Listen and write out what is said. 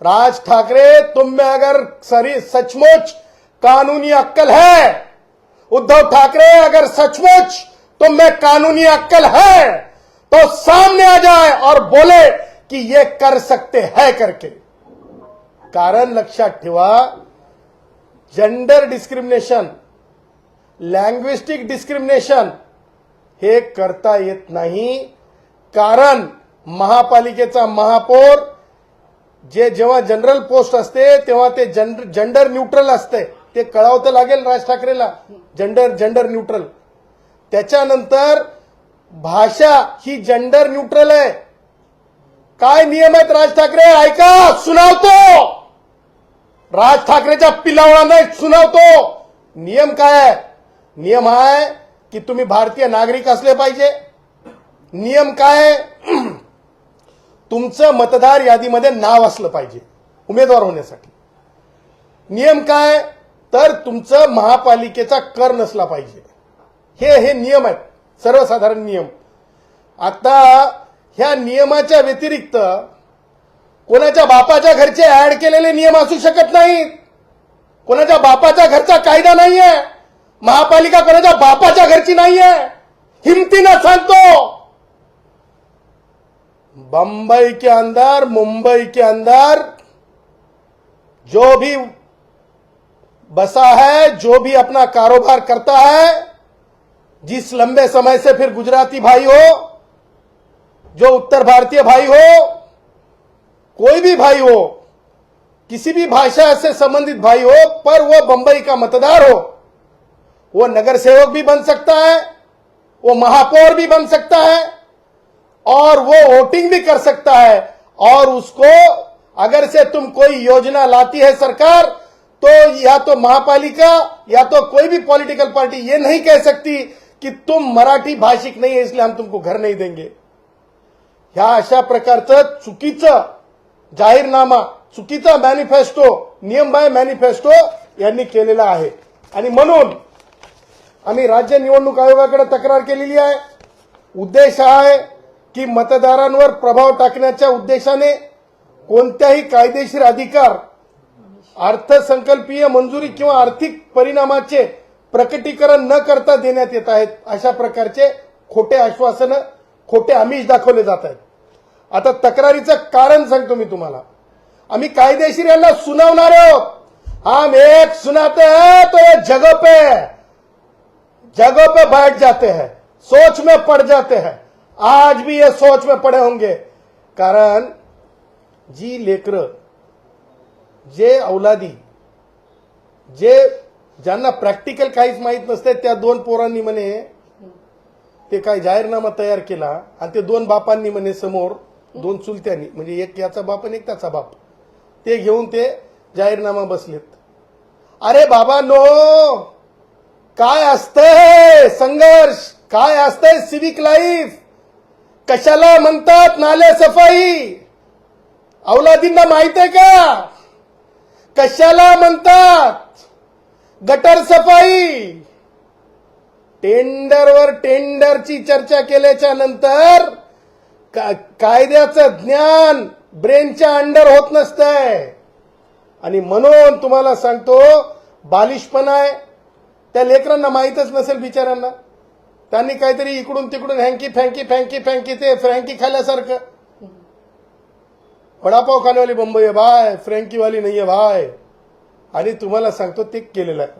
राज ठाकरे, तुम में अगर सचमुच कानूनी अक्ल है, उद्धव ठाकरे अगर सचमुच तुम में कानूनी अक्ल है तो सामने आ जाए और बोले कि ये कर सकते हैं करके। कारण लक्षात ठेवा, जेंडर डिस्क्रिमिनेशन, लँग्विस्टिक डिस्क्रिमिनेशन हे करता येत नाही। कारण महापालिकेचा महापौर जे जेव्हा जनरल पोस्ट असते तेव्हा ते जेंडर न्यूट्रल असते, ते कळावं लागेल राज ठाकरेला, जेंडर न्यूट्रल। त्याच्यानंतर भाषा ही जेंडर न्यूट्रल आहे। काय नियम आहेत राज ठाकरे, ऐका, सुनावतो। राज ठाकरेच्या पिलावळांना सुनावतो। नियम काय आहे? नियम आहे की तुम्ही भारतीय नागरिक असले पाहिजे। नियम काय? तुमचं मतदार यादीमध्ये नाव असलं पाहिजे उमेदवार होण्यासाठी। नियम काय? तर तुमचं महापालिकेचा कर नसला पाहिजे। हे नियम आहेत, सर्वसाधारण नियम। आता ह्या नियमाच्या व्यतिरिक्त कोणाच्या बापाच्या घरचे ऍड केलेले नियम असू शकत नाहीत। कोणाच्या बापाच्या घरचा कायदा नाहीये, महापालिका कोणाच्या बापाच्या घरची नाहीये। हिमतीनं सांगतो, बंबई के अंदर, मुंबई के अंदर जो भी बसा है, जो भी अपना कारोबार करता है, जिस लंबे समय से फिर गुजराती भाई हो, जो उत्तर भारतीय भाई हो, कोई भी भाई हो, किसी भी भाषा से संबंधित भाई हो, पर वो बंबई का मतदार हो, वो नगर सेवक भी बन सकता है, वो महापौर भी बन सकता है और वो वोटिंग भी कर सकता है। और उसको अगर से तुम कोई योजना लाती है सरकार, तो या तो महापालिका या तो कोई भी पॉलिटिकल पार्टी ये नहीं कह सकती कि तुम मराठी भाषिक नहीं है इसलिए हम तुमको घर नहीं देंगे। ह्या अशा प्रकारचं चुकीचं जाहीरनामा, चुकीचा मॅनिफेस्टो, नियम बाय मॅनिफेस्टो यांनी केलेला आहे। आणि म्हणून आम्ही राज्य निवडणूक आयोगाकडे तक्रार केलेली आहे। उद्देश आहे की मतदारांवर प्रभाव टाकण्याच्या उद्देशाने कोणत्याही कायदेशीर अधिकार, अर्थसंकल्पीय मंजुरी किंवा आर्थिक परिणामाचे प्रकटीकरण न करता देण्यात येत आहेत। अशा प्रकारचे खोटे आश्वासन, खोटे आमिष दाखवले जात आहेत। आता तक्रारीचं कारण सांगतो मी तुम्हाला। आम्ही कायदेशीर यांना सुनावणार आहोत। हम एक सुनाते हैं तो ये जगह पे बैठ जाते हैं, सोच में पड़ जाते हैं। आज भी ये सोच में पड़े होंगे। कारण जी लेकर, जे औलादी, जे ज्यांना प्रॅक्टिकल काहीच माहित नसते, त्या दोन पोरांनी म्हणे ते काय जाहीरनामा तयार केला आणि ते दोन बापांनी म्हणे समोर, दोन चुलत्यांनी, म्हणजे एक याचा बाप आणि एक त्याचा बाप, ते घेऊन ते जाहीरनामा बसलेत। अरे बाबा नो, काय असतंय संघर्ष, काय असतंय सिविक लाईफ, कशाला म्हणतात नाले सफाई, औलादींना माहित आहे का? कशाला म्हणतात गटर सफाई? टेंडरवर टेंडरची चर्चा केल्याच्या नंतर कायद्याचं ज्ञान ब्रेनच्या अंडर होत नसतंय। आणि म्हणून तुम्हाला सांगतो, बालिशपणा आहे। त्या लेकरांना माहीतच नसेल बिचाऱ्यांना, त्यांनी काहीतरी इकडून तिकडून हँकी फँकी ते फ्रँकी खाल्यासारखं। वडापाव खाने वाली बंबई है भाई, फ्रँकी वाली नहीं है भाई। आणि तुम्हाला सांगतो ते केलेलं आहे।